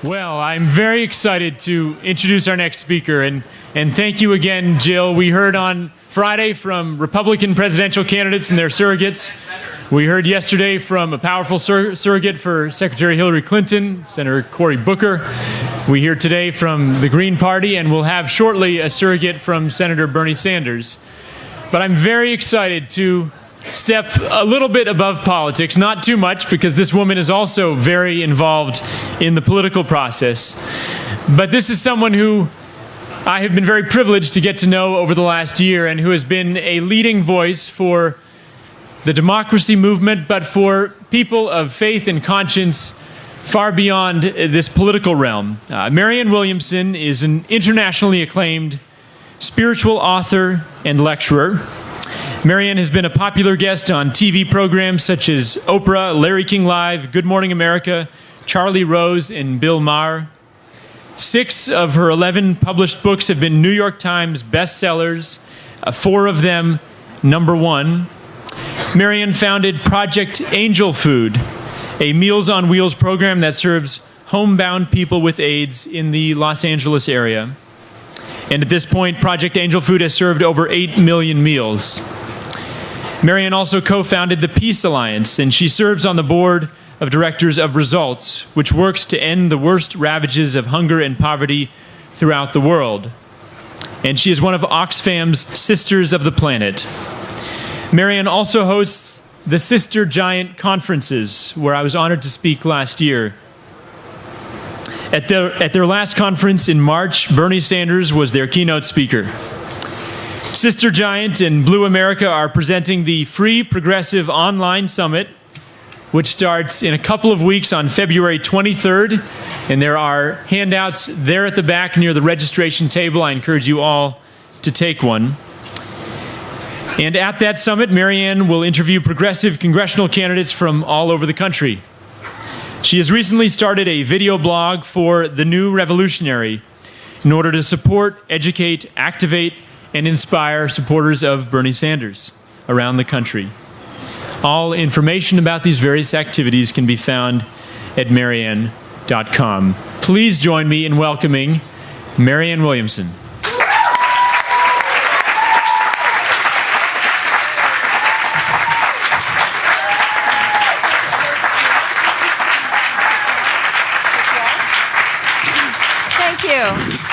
Well, I'm very excited to introduce our next speaker, and thank you again, Jill. We heard on Friday from Republican presidential candidates and their surrogates. We heard yesterday from a powerful surrogate for Secretary Hillary Clinton, Senator Cory Booker. We hear today from the Green Party, and we'll have shortly a surrogate from Senator Bernie Sanders. But I'm very excited to step a little bit above politics, not too much, because this woman is also very involved in the political process. But this is someone who I have been very privileged to get to know over the last year, and who has been a leading voice for the democracy movement, but for people of faith and conscience far beyond this political realm. Marianne Williamson is an internationally acclaimed spiritual author and lecturer. Marianne has been a popular guest on TV programs such as Oprah, Larry King Live, Good Morning America, Charlie Rose, and Bill Maher. 6 of her 11 published books have been New York Times bestsellers, 4 of them #1. Marianne founded Project Angel Food, a Meals on Wheels program that serves homebound people with AIDS in the Los Angeles area. And at this point, Project Angel Food has served over 8 million meals. Marianne also co-founded the Peace Alliance, and she serves on the board of directors of Results, which works to end the worst ravages of hunger and poverty throughout the world. And she is one of Oxfam's Sisters of the Planet. Marianne also hosts the Sister Giant Conferences, where I was honored to speak last year. At their last conference in March, Bernie Sanders was their keynote speaker. Sister Giant and Blue America are presenting the Free Progressive Online Summit, which starts in a couple of weeks on February 23rd. And there are handouts there at the back near the registration table. I encourage you all to take one. And at that summit, Marianne will interview progressive congressional candidates from all over the country. She has recently started a video blog for The New Revolutionary in order to support, educate, activate, and inspire supporters of Bernie Sanders around the country. All information about these various activities can be found at marianne.com. Please join me in welcoming Marianne Williamson.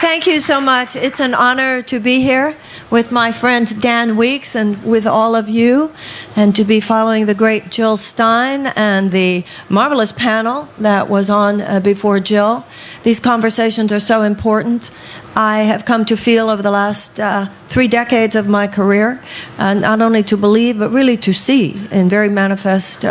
Thank you so much. It's an honor to be here with my friend Dan Weeks and with all of you, and to be following the great Jill Stein and the marvelous panel that was on before Jill. These conversations are so important. I have come to feel over the last 3 decades of my career, not only to believe, but really to see in very manifest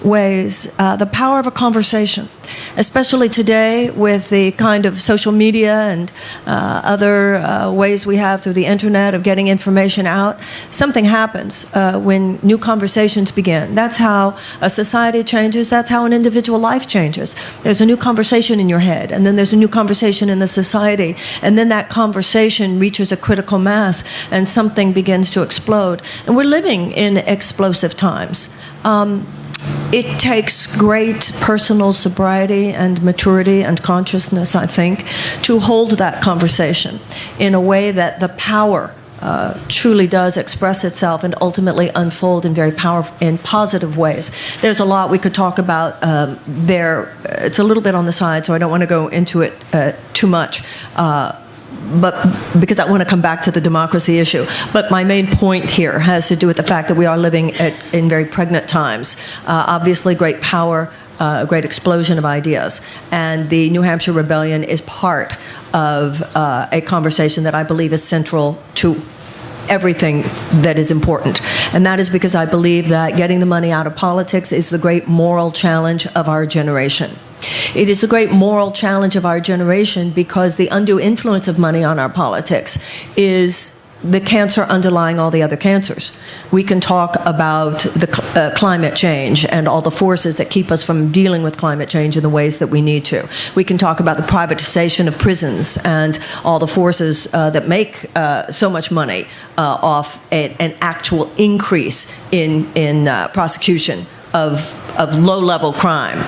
ways the power of a conversation, especially today with the kind of social media and other ways we have through the internet of getting information out. Something happens when new conversations begin. That's how a society changes. That's how an individual life changes. There's a new conversation in your head, and then there's a new conversation in the society, and then that conversation reaches a critical mass, and something begins to explode. And we're living in explosive times. It takes great personal sobriety and maturity and consciousness, I think, to hold that conversation in a way that the power truly does express itself and ultimately unfold in very powerful, in positive ways. There's a lot we could talk about there. It's a little bit on the side, so I don't want to go into it too much. But because I want to come back to the democracy issue. But my main point here has to do with the fact that we are living in very pregnant times. Obviously, great power, a great explosion of ideas. And the New Hampshire Rebellion is part of a conversation that I believe is central to everything that is important. And that is because I believe that getting the money out of politics is the great moral challenge of our generation. It is a great moral challenge of our generation because the undue influence of money on our politics is the cancer underlying all the other cancers. We can talk about the climate change and all the forces that keep us from dealing with climate change in the ways that we need to. We can talk about the privatization of prisons and all the forces that make so much money off an actual increase in prosecution of low-level crime.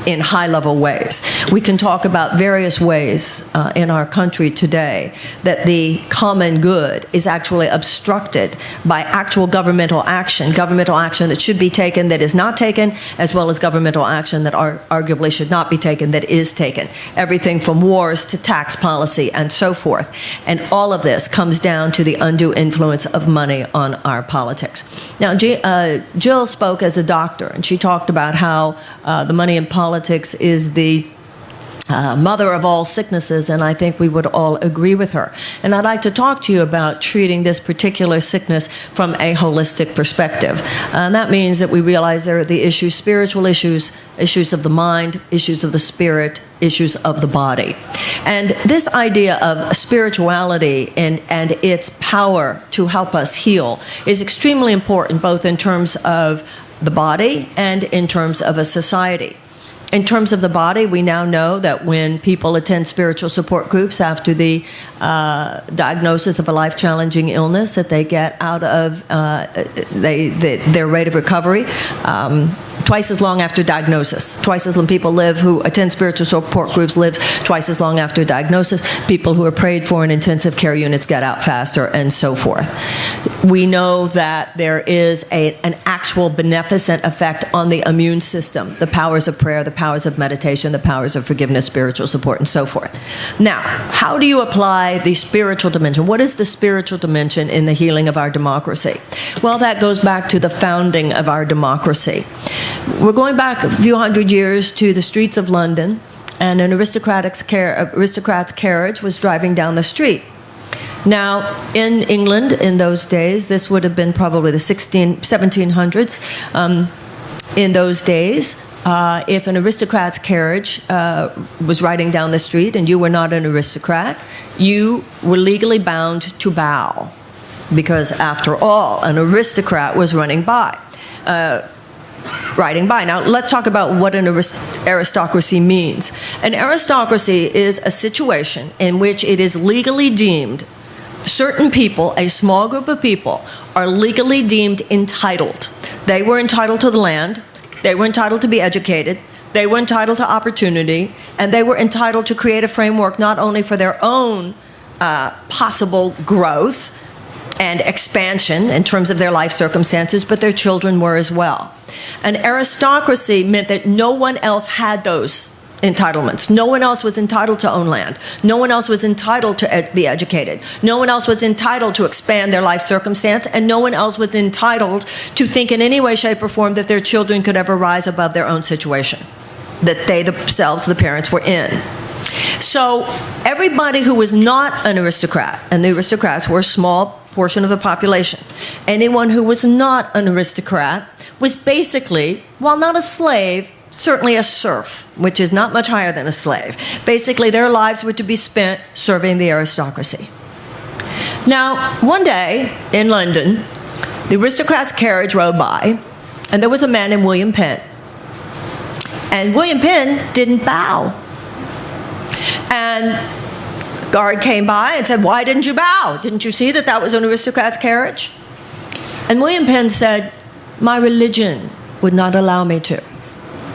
in high-level ways. We can talk about various ways in our country today that the common good is actually obstructed by actual governmental action that should be taken that is not taken, as well as governmental action that arguably should not be taken that is taken. Everything from wars to tax policy and so forth. And all of this comes down to the undue influence of money on our politics. Now, Jill spoke as a doctor, and she talked about how the money in politics is the mother of all sicknesses, and I think we would all agree with her. And I'd like to talk to you about treating this particular sickness from a holistic perspective. And that means that we realize there are the issues, spiritual issues, issues of the mind, issues of the spirit, issues of the body. And this idea of spirituality and its power to help us heal is extremely important, both in terms of the body and in terms of a society. In terms of the body, we now know that when people attend spiritual support groups after the diagnosis of a life-challenging illness, that they get out of their rate of recovery twice as long after diagnosis. Twice as long people live who attend spiritual support groups live twice as long after diagnosis. People who are prayed for in intensive care units get out faster, and so forth. We know that there is an actual beneficent effect on the immune system, the powers of prayer, the powers of meditation, the powers of forgiveness, spiritual support, and so forth. Now, how do you apply the spiritual dimension? What is the spiritual dimension in the healing of our democracy? Well, that goes back to the founding of our democracy. We're going back a few hundred years to the streets of London, and an aristocrat's carriage was driving down the street. Now, in England in those days, this would have been probably the 1700s. In those days, if an aristocrat's carriage was riding down the street and you were not an aristocrat, you were legally bound to bow, because after all, an aristocrat was riding by. Now, let's talk about what an aristocracy means. An aristocracy is a situation in which it is legally deemed certain people, a small group of people, are legally deemed entitled. They were entitled to the land, they were entitled to be educated, they were entitled to opportunity, and they were entitled to create a framework not only for their own possible growth and expansion in terms of their life circumstances, but their children were as well. An aristocracy meant that no one else had those entitlements. No one else was entitled to own land. No one else was entitled to be educated. No one else was entitled to expand their life circumstance, and no one else was entitled to think in any way, shape, or form that their children could ever rise above their own situation that they themselves, the parents, were in. So everybody who was not an aristocrat, and the aristocrats were a small portion of the population, anyone who was not an aristocrat was basically, while not a slave, certainly a serf, which is not much higher than a slave. Basically, their lives were to be spent serving the aristocracy. Now, one day in London, the aristocrat's carriage rode by, and there was a man named William Penn. And William Penn didn't bow. And the guard came by and said, "Why didn't you bow? Didn't you see that that was an aristocrat's carriage?" And William Penn said, "My religion would not allow me to."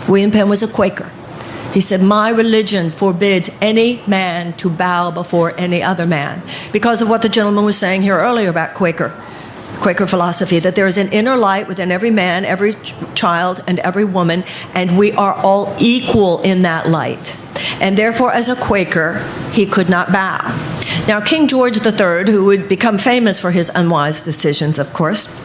William Penn was a Quaker. He said, "My religion forbids any man to bow before any other man," because of what the gentleman was saying here earlier about Quaker philosophy, that there is an inner light within every man, every child, and every woman, and we are all equal in that light. And therefore, as a Quaker, he could not bow. Now, King George III, who would become famous for his unwise decisions, of course,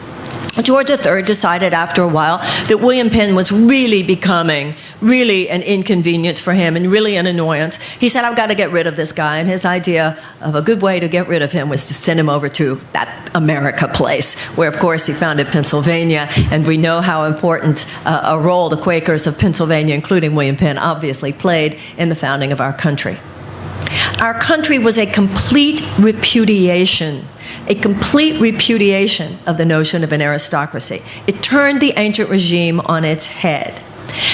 George III decided after a while that William Penn was really becoming really an inconvenience for him and really an annoyance. He said, "I've got to get rid of this guy." And his idea of a good way to get rid of him was to send him over to that America place, where, of course, he founded Pennsylvania. And we know how important a role the Quakers of Pennsylvania, including William Penn, obviously played in the founding of our country. Our country was a complete repudiation of the notion of an aristocracy. It turned the ancient regime on its head.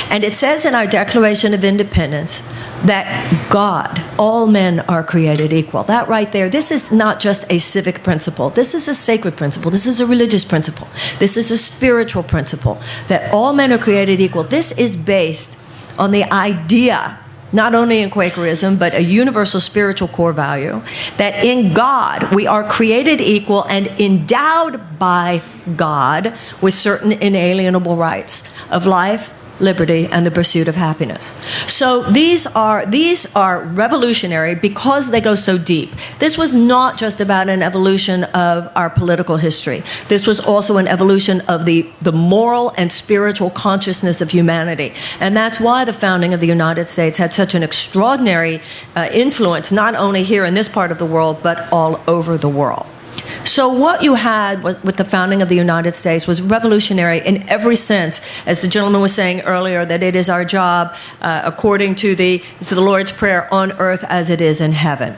And it says in our Declaration of Independence that God, all men are created equal. That right there, this is not just a civic principle. This is a sacred principle. This is a religious principle. This is a spiritual principle, that all men are created equal. This is based on the idea, not only in Quakerism, but a universal spiritual core value, that in God we are created equal and endowed by God with certain inalienable rights of life, liberty, and the pursuit of happiness. So these are revolutionary because they go so deep. This was not just about an evolution of our political history. This was also an evolution of the moral and spiritual consciousness of humanity. And that's why the founding of the United States had such an extraordinary influence, not only here in this part of the world, but all over the world. So what you had with the founding of the United States was revolutionary in every sense, as the gentleman was saying earlier, that it is our job, according to the Lord's Prayer, on earth as it is in heaven.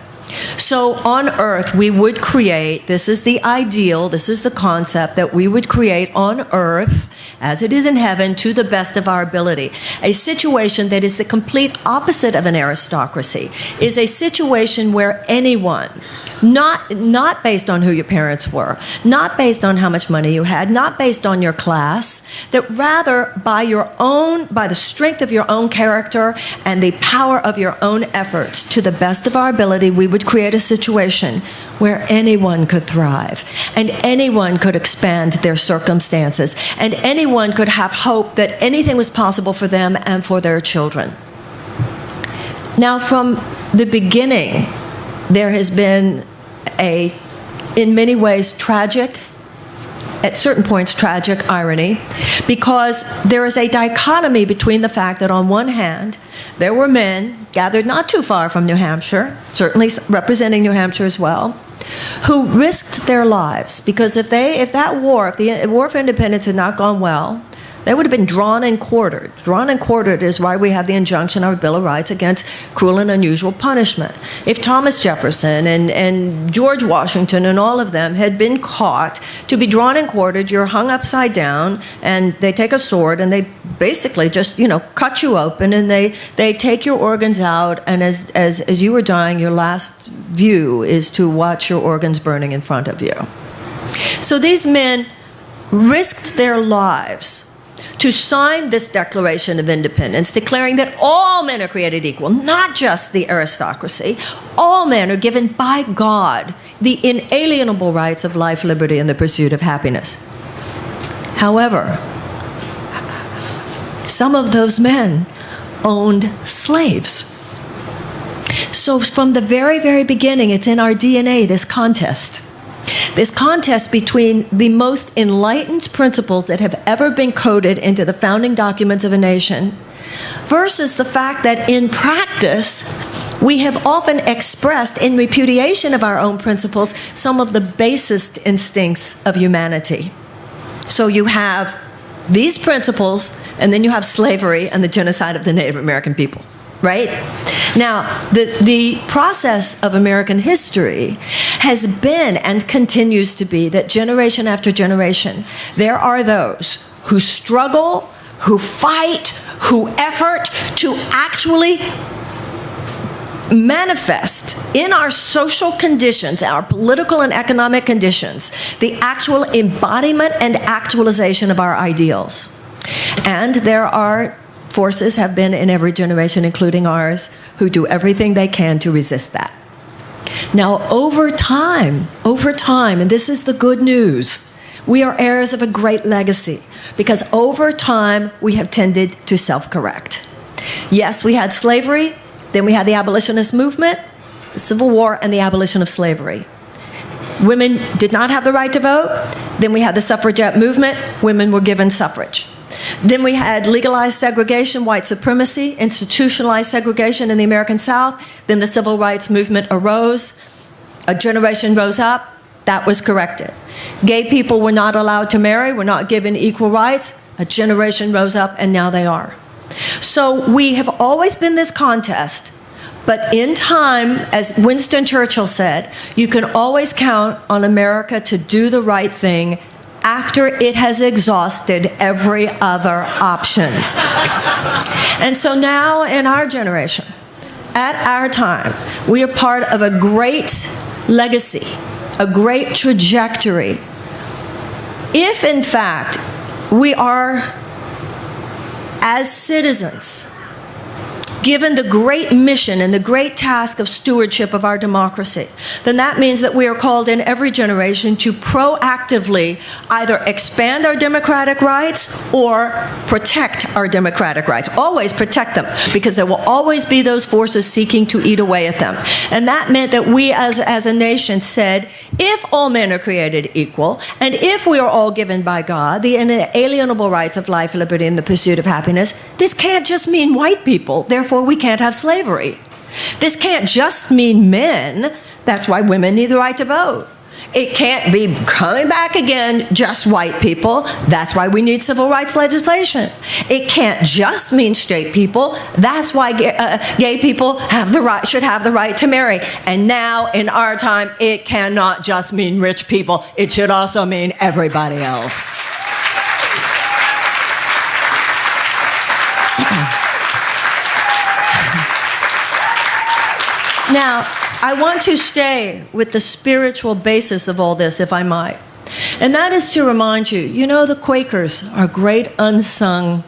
So on earth, we would create, this is the ideal, this is the concept, that we would create on earth, as it is in heaven, to the best of our ability. A situation that is the complete opposite of an aristocracy is a situation where anyone, not based on who your parents were, not based on how much money you had, not based on your class, that rather by the strength of your own character and the power of your own efforts, to the best of our ability, we would create a situation where anyone could thrive and anyone could expand their circumstances and anyone could have hope that anything was possible for them and for their children. Now, from the beginning, there has been in many ways, at certain points, tragic irony, because there is a dichotomy between the fact that on one hand, there were men gathered not too far from New Hampshire, certainly representing New Hampshire as well, who risked their lives, because if the War for Independence had not gone well, they would have been drawn and quartered. Drawn and quartered is why we have the injunction of our Bill of Rights against cruel and unusual punishment. If Thomas Jefferson and George Washington and all of them had been caught to be drawn and quartered, you're hung upside down, and they take a sword and they basically just, cut you open, and they take your organs out, and as you were dying, your last view is to watch your organs burning in front of you. So these men risked their lives to sign this Declaration of Independence, declaring that all men are created equal, not just the aristocracy. All men are given by God the inalienable rights of life, liberty, and the pursuit of happiness. However, some of those men owned slaves. So from the very, very beginning, it's in our DNA, this contest. This contest between the most enlightened principles that have ever been coded into the founding documents of a nation versus the fact that in practice, we have often expressed in repudiation of our own principles some of the basest instincts of humanity. So you have these principles, and then you have slavery and the genocide of the Native American people. Right? Now, the process of American history has been and continues to be that generation after generation, there are those who struggle, who fight, who effort to actually manifest in our social conditions, our political and economic conditions, the actual embodiment and actualization of our ideals. And there are forces have been in every generation, including ours, who do everything they can to resist that. Now, over time, and this is the good news, we are heirs of a great legacy, because over time, we have tended to self-correct. Yes, we had slavery, then we had the abolitionist movement, the Civil War, and the abolition of slavery. Women did not have the right to vote. Then we had the suffragette movement. Women were given suffrage. Then we had legalized segregation, white supremacy, institutionalized segregation in the American South. Then the civil rights movement arose. A generation rose up. That was corrected. Gay people were not allowed to marry, were not given equal rights. A generation rose up, and now they are. So we have always been this contest, but in time, as Winston Churchill said, you can always count on America to do the right thing after it has exhausted every other option. And so now in our generation, at our time, we are part of a great legacy, a great trajectory. If in fact we are, as citizens, given the great mission and the great task of stewardship of our democracy, then that means that we are called in every generation to proactively either expand our democratic rights or protect our democratic rights. Always protect them, because there will always be those forces seeking to eat away at them. And that meant that we as a nation said, if all men are created equal, and if we are all given by God the inalienable rights of life, liberty, and the pursuit of happiness, this can't just mean white people, therefore we can't have slavery. This can't just mean men, that's why women need the right to vote. It can't be coming back again, just white people. That's why we need civil rights legislation. It can't just mean straight people. That's why gay people should have the right to marry. And now, in our time, it cannot just mean rich people. It should also mean everybody else. Now, I want to stay with the spiritual basis of all this, if I might. And that is to remind you, the Quakers are great unsung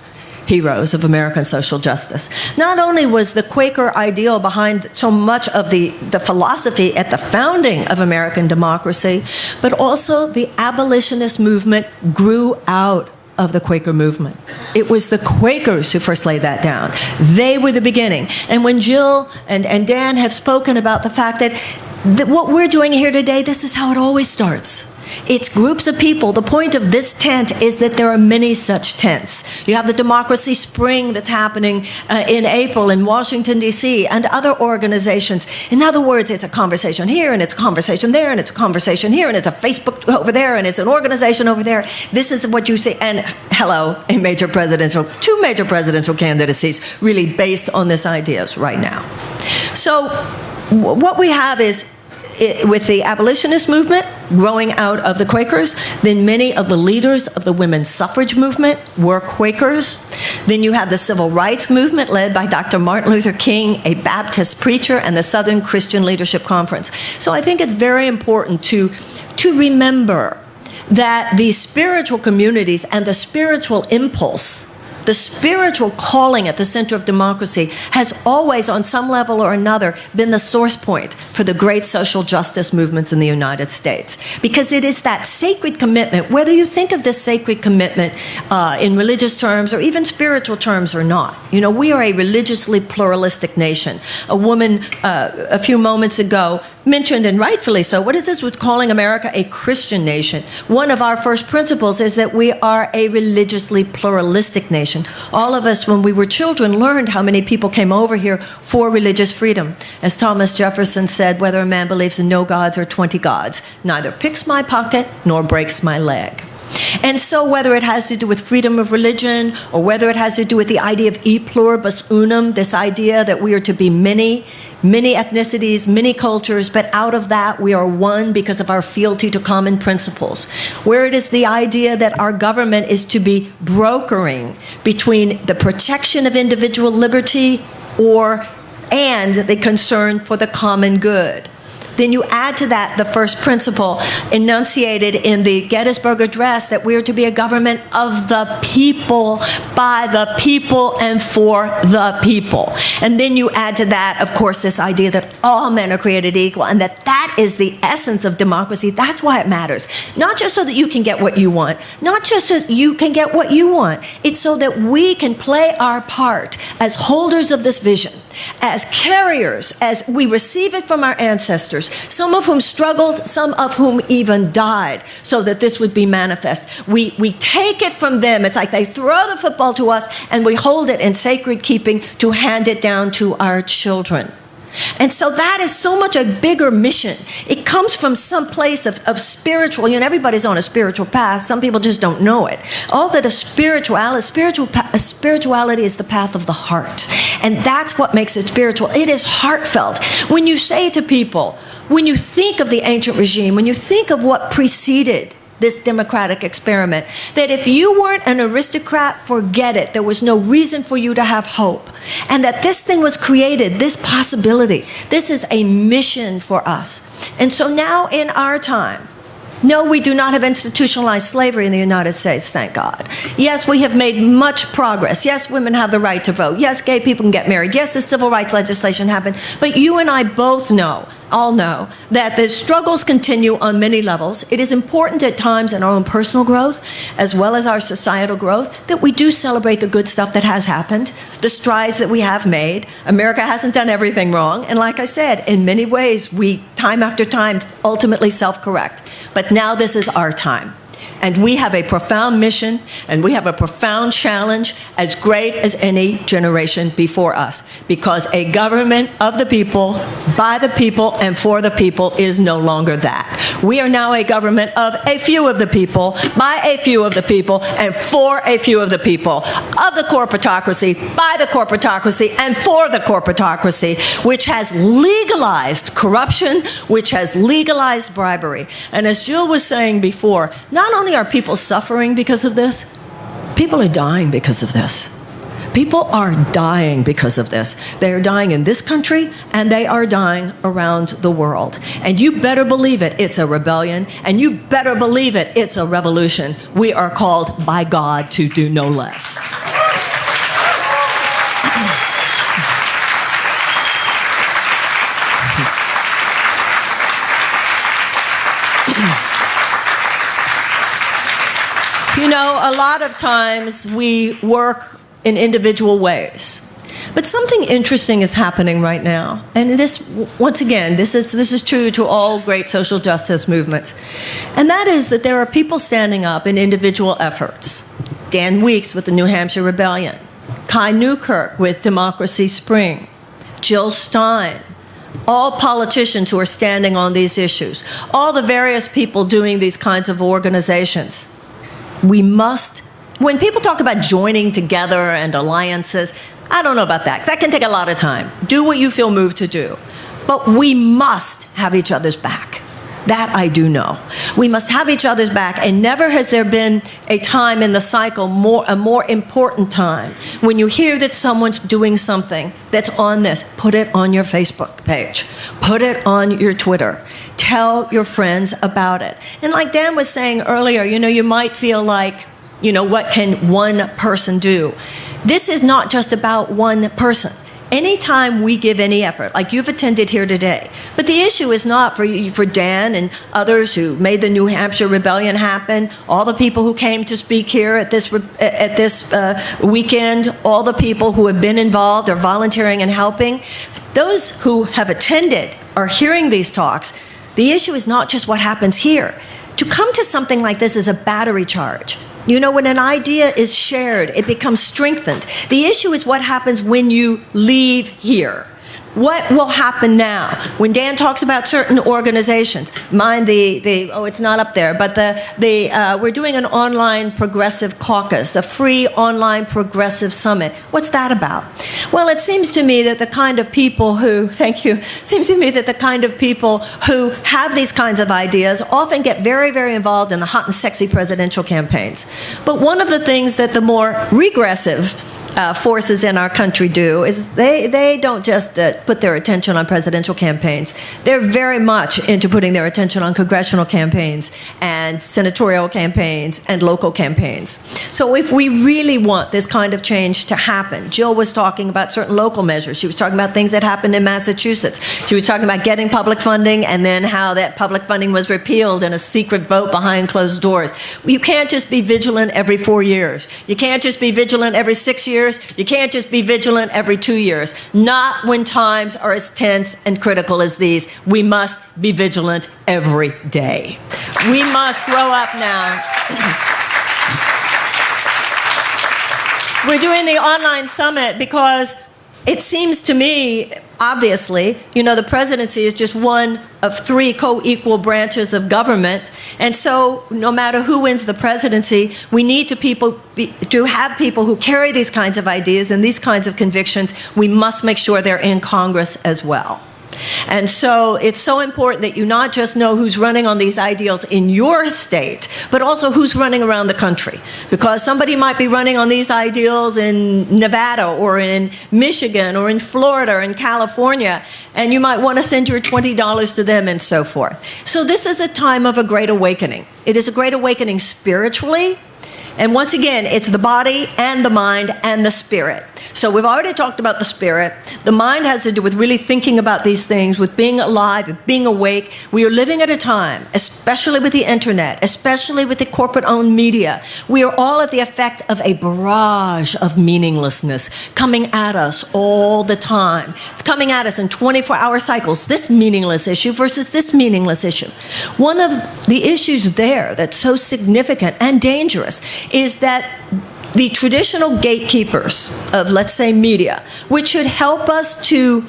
heroes of American social justice. Not only was the Quaker ideal behind so much of the philosophy at the founding of American democracy, but also the abolitionist movement grew out of the Quaker movement. It was the Quakers who first laid that down. They were the beginning. And when Jill and Dan have spoken about the fact that what we're doing here today, this is how it always starts. It's groups of people. The point of this tent is that there are many such tents. You have the Democracy Spring that's happening in April in Washington, D.C., and other organizations. In other words, it's a conversation here, and it's a conversation there, and it's a conversation here, and it's a Facebook over there, and it's an organization over there. This is what you see. And hello, two major presidential candidacies really based on this ideas right now. So what we have is, with the abolitionist movement growing out of the Quakers, then many of the leaders of the women's suffrage movement were Quakers. Then you have the civil rights movement led by Dr. Martin Luther King, a Baptist preacher, and the Southern Christian Leadership Conference. So I think it's very important to remember that these spiritual communities and the spiritual impulse, the spiritual calling at the center of democracy, has always, on some level or another, been the source point for the great social justice movements in the United States. Because it is that sacred commitment, whether you think of this sacred commitment in religious terms or even spiritual terms or not. We are a religiously pluralistic nation. A woman a few moments ago mentioned, and rightfully so, what is this with calling America a Christian nation? One of our first principles is that we are a religiously pluralistic nation. All of us, when we were children, learned how many people came over here for religious freedom. As Thomas Jefferson said, whether a man believes in no gods or 20 gods, neither picks my pocket nor breaks my leg. And so whether it has to do with freedom of religion, or whether it has to do with the idea of e pluribus unum, this idea that we are to be many ethnicities, many cultures, but out of that we are one because of our fealty to common principles. Where it is the idea that our government is to be brokering between the protection of individual liberty and the concern for the common good. Then you add to that the first principle enunciated in the Gettysburg Address, that we are to be a government of the people, by the people, and for the people. And then you add to that, of course, this idea that all men are created equal, and that is the essence of democracy. That's why it matters. Not just so that you can get what you want, not just so that you can get what you want. It's so that we can play our part as holders of this vision, as carriers, as we receive it from our ancestors, some of whom struggled, some of whom even died, so that this would be manifest. We take it from them. It's like they throw the football to us, and we hold it in sacred keeping to hand it down to our children. And so that is so much a bigger mission. It comes from some place of spiritual, everybody's on a spiritual path. Some people just don't know it. All that spirituality is the path of the heart. And that's what makes it spiritual. It is heartfelt. When you say to people, when you think of the ancient regime, when you think of what preceded this democratic experiment, that if you weren't an aristocrat, forget it. There was no reason for you to have hope. And that this thing was created, this possibility, this is a mission for us. And so now in our time, No, we do not have institutionalized slavery in the United States, thank God. Yes, we have made much progress. Yes, women have the right to vote. Yes, gay people can get married. Yes, the civil rights legislation happened. But you and I both know, all know, that the struggles continue on many levels. It is important at times in our own personal growth, as well as our societal growth, that we do celebrate the good stuff that has happened, the strides that we have made. America hasn't done everything wrong. And like I said, in many ways, we, time after time, ultimately self-correct. But now this is our time. And we have a profound mission, and we have a profound challenge as great as any generation before us. Because a government of the people, by the people, and for the people is no longer that. We are now a government of a few of the people, by a few of the people, and for a few of the people. Of the corporatocracy, by the corporatocracy, and for the corporatocracy, which has legalized corruption, which has legalized bribery. And as Jill was saying before, not only are people suffering because of this, people are dying because of this. People are dying because of this. They are dying in this country, and they are dying around the world. And you better believe it, it's a rebellion, and you better believe it, it's a revolution. We are called by God to do no less. You know, a lot of times we work in individual ways. But something interesting is happening right now. And this, once again, this is true to all great social justice movements. And that is that there are people standing up in individual efforts. Dan Weeks with the New Hampshire Rebellion, Kai Newkirk with Democracy Spring, Jill Stein, all politicians who are standing on these issues, all the various people doing these kinds of organizations. We must, when people talk about joining together and alliances, I don't know about that. That can take a lot of time. Do what you feel moved to do. But we must have each other's back. That I do know. We must have each other's back, and never has there been a time in the cycle, a more important time. When you hear that someone's doing something that's on this, put it on your Facebook page. Put it on your Twitter. Tell your friends about it. And like Dan was saying earlier, you know, you might feel like, you know, what can one person do? This is not just about one person. Anytime we give any effort, like you've attended here today, but the issue is not for Dan and others who made the New Hampshire Rebellion happen, all the people who came to speak here at this weekend, all the people who have been involved or volunteering and helping, those who have attended or hearing these talks. The issue is not just what happens here. To come to something like this is a battery charge. You know, when an idea is shared, it becomes strengthened. The issue is what happens when you leave here. What will happen now? When Dan talks about certain organizations, mind it's not up there, but we're doing an online progressive caucus, a free online progressive summit. What's that about? Well, it seems to me that the kind of people who, seems to me that the kind of people who have these kinds of ideas often get very, very involved in the hot and sexy presidential campaigns. But one of the things that the more regressive forces in our country do is they don't just put their attention on presidential campaigns. They're very much into putting their attention on congressional campaigns and senatorial campaigns and local campaigns. So if we really want this kind of change to happen, Jill was talking about certain local measures. She was talking about things that happened in Massachusetts. She was talking about getting public funding and then how that public funding was repealed in a secret vote behind closed doors. You can't just be vigilant every 4 years. You can't just be vigilant every 6 years. You can't just be vigilant every 2 years. Not when times are as tense and critical as these. We must be vigilant every day. We must grow up now. We're doing the online summit because it seems to me, obviously, you know, the presidency is just one of 3 co-equal branches of government. And so no matter who wins the presidency, we need to have people who carry these kinds of ideas and these kinds of convictions. We must make sure they're in Congress as well. And so it's so important that you not just know who's running on these ideals in your state, but also who's running around the country. Because somebody might be running on these ideals in Nevada or in Michigan or in Florida or in California, and you might want to send your $20 to them and so forth. So this is a time of a great awakening. It is a great awakening spiritually. And once again, it's the body and the mind and the spirit. So we've already talked about the spirit. The mind has to do with really thinking about these things, with being alive, with being awake. We are living at a time, especially with the internet, especially with the corporate-owned media. We are all at the effect of a barrage of meaninglessness coming at us all the time. It's coming at us in 24-hour cycles, this meaningless issue versus this meaningless issue. One of the issues there that's so significant and dangerous is that the traditional gatekeepers of, let's say, media, which should help us to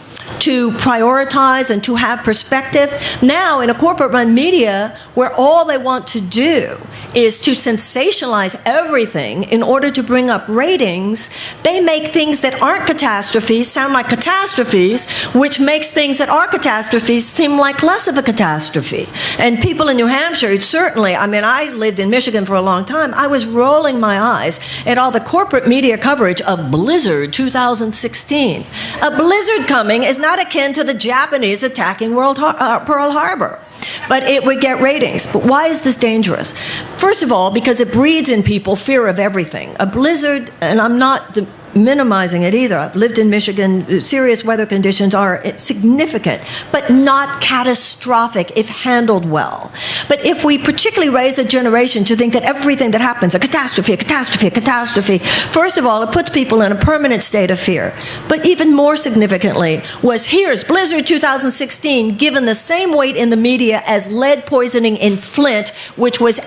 prioritize and to have perspective, now in a corporate-run media where all they want to do is to sensationalize everything in order to bring up ratings, they make things that aren't catastrophes sound like catastrophes, which makes things that are catastrophes seem like less of a catastrophe. And people in New Hampshire, certainly, I mean, I lived in Michigan for a long time, I was rolling my eyes at all the corporate media coverage of Blizzard 2016. A blizzard coming is not akin to the Japanese attacking Pearl Harbor. But it would get ratings. But why is this dangerous? First of all, because it breeds in people fear of everything. A blizzard, and I'm not minimizing it either. I've lived in Michigan. Serious weather conditions are significant, but not catastrophic if handled well. But if we particularly raise a generation to think that everything that happens, a catastrophe, a catastrophe, a catastrophe, first of all, it puts people in a permanent state of fear. But even more significantly was here's Blizzard 2016 given the same weight in the media as lead poisoning in Flint, which was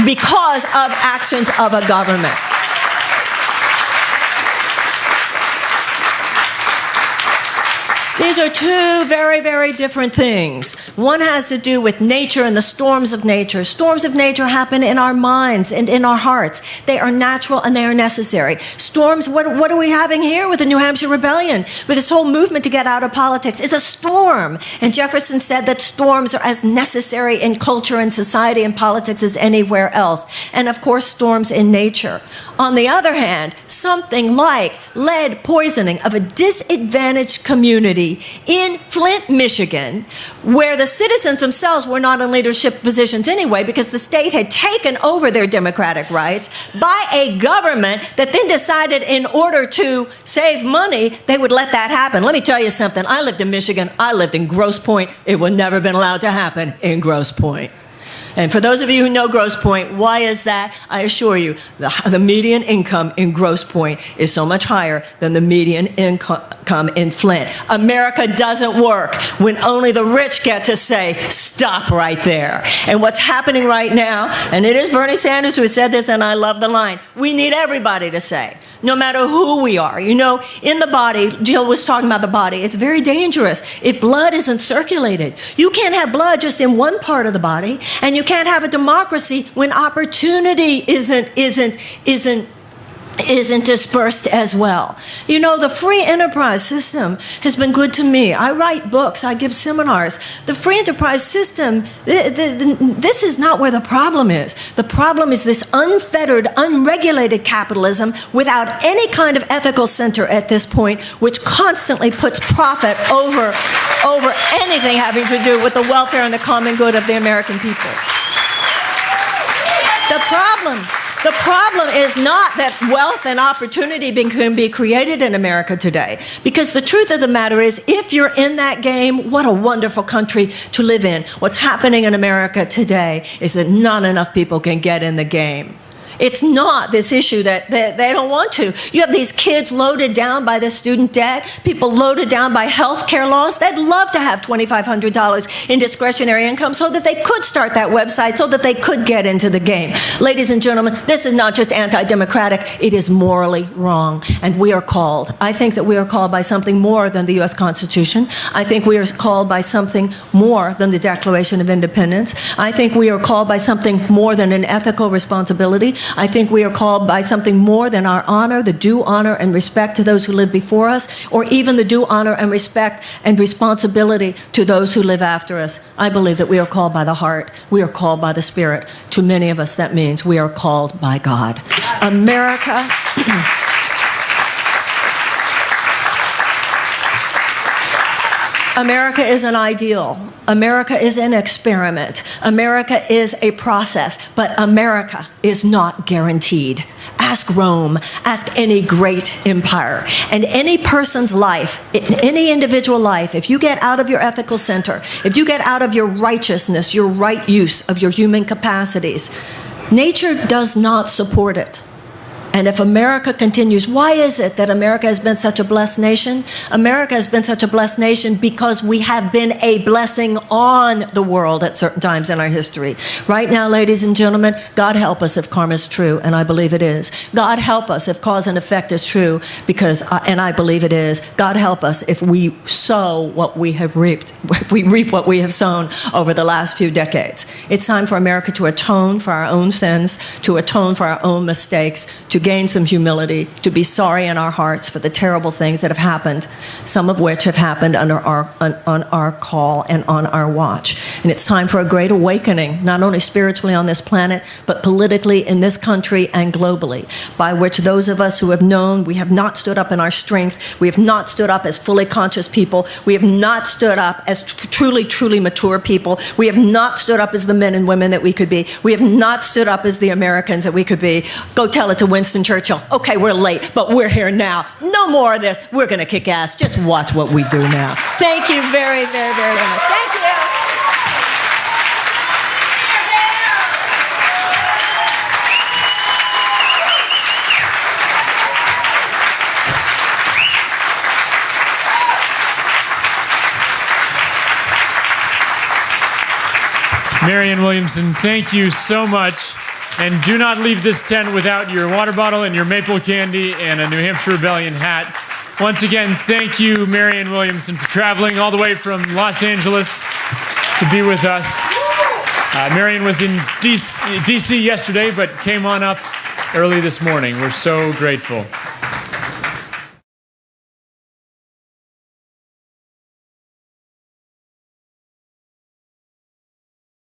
because of actions of a government. These are two very, very different things. One has to do with nature and the storms of nature. Storms of nature happen in our minds and in our hearts. They are natural and they are necessary. Storms, what are we having here with the New Hampshire Rebellion? With this whole movement to get out of politics. It's a storm. And Jefferson said that storms are as necessary in culture and society and politics as anywhere else. And of course, storms in nature. On the other hand, something like lead poisoning of a disadvantaged community in Flint, Michigan, where the citizens themselves were not in leadership positions anyway because the state had taken over their democratic rights by a government that then decided in order to save money, they would let that happen. Let me tell you something. I lived in Michigan. I lived in Grosse Pointe. It would never have been allowed to happen in Grosse Pointe. And for those of you who know Grosse Pointe, why is that? I assure you, the median income in Grosse Pointe is so much higher than the median income in Flint. America doesn't work when only the rich get to say, stop right there. And what's happening right now, and it is Bernie Sanders who said this, and I love the line, we need everybody to say, no matter who we are. You know, in the body, Jill was talking about the body, it's very dangerous if blood isn't circulated. You can't have blood just in one part of the body, and you can't have a democracy when opportunity isn't dispersed as well. You know, the free enterprise system has been good to me. I write books, I give seminars. The free enterprise system, this is not where the problem is. The problem is this unfettered, unregulated capitalism without any kind of ethical center at this point, which constantly puts profit over anything having to do with the welfare and the common good of the American people. The problem is not that wealth and opportunity can be created in America today. Because the truth of the matter is, if you're in that game, what a wonderful country to live in. What's happening in America today is that not enough people can get in the game. It's not this issue that they don't want to. You have these kids loaded down by the student debt, people loaded down by health care laws. They'd love to have $2,500 in discretionary income so that they could start that website, so that they could get into the game. Ladies and gentlemen, this is not just anti-democratic, it is morally wrong. And we are called. I think that we are called by something more than the U.S. Constitution. I think we are called by something more than the Declaration of Independence. I think we are called by something more than an ethical responsibility. I think we are called by something more than our honor, the due honor and respect to those who live before us, or even the due honor and respect and responsibility to those who live after us. I believe that we are called by the heart. We are called by the Spirit. To many of us, that means we are called by God. America... America is an ideal. America is an experiment. America is a process. But America is not guaranteed. Ask Rome. Ask any great empire. And any person's life, any individual life, if you get out of your ethical center, if you get out of your righteousness, your right use of your human capacities, nature does not support it. And if America continues, why is it that America has been such a blessed nation? America has been such a blessed nation because we have been a blessing on the world at certain times in our history. Right now, ladies and gentlemen, God help us if karma is true, and I believe it is. God help us if cause and effect is true, and I believe it is. God help us if we sow what we have reaped, if we reap what we have sown over the last few decades. It's time for America to atone for our own sins, to atone for our own mistakes, to gain some humility, to be sorry in our hearts for the terrible things that have happened, some of which have happened on our call and on our watch. And it's time for a great awakening, not only spiritually on this planet, but politically in this country and globally, by which those of us who have known we have not stood up in our strength, we have not stood up as fully conscious people, we have not stood up as truly mature people, we have not stood up as the men and women that we could be, we have not stood up as the Americans that we could be. Go tell it to Winston Churchill. Okay, we're late, but we're here now. No more of this. We're going to kick ass. Just watch what we do now. Thank you very, very, very much. Thank you. Marianne Williamson, thank you so much. And do not leave this tent without your water bottle and your maple candy and a New Hampshire Rebellion hat. Once again, thank you, Marianne Williamson, for traveling all the way from Los Angeles to be with us. Marianne was in DC yesterday, but came on up early this morning. We're so grateful.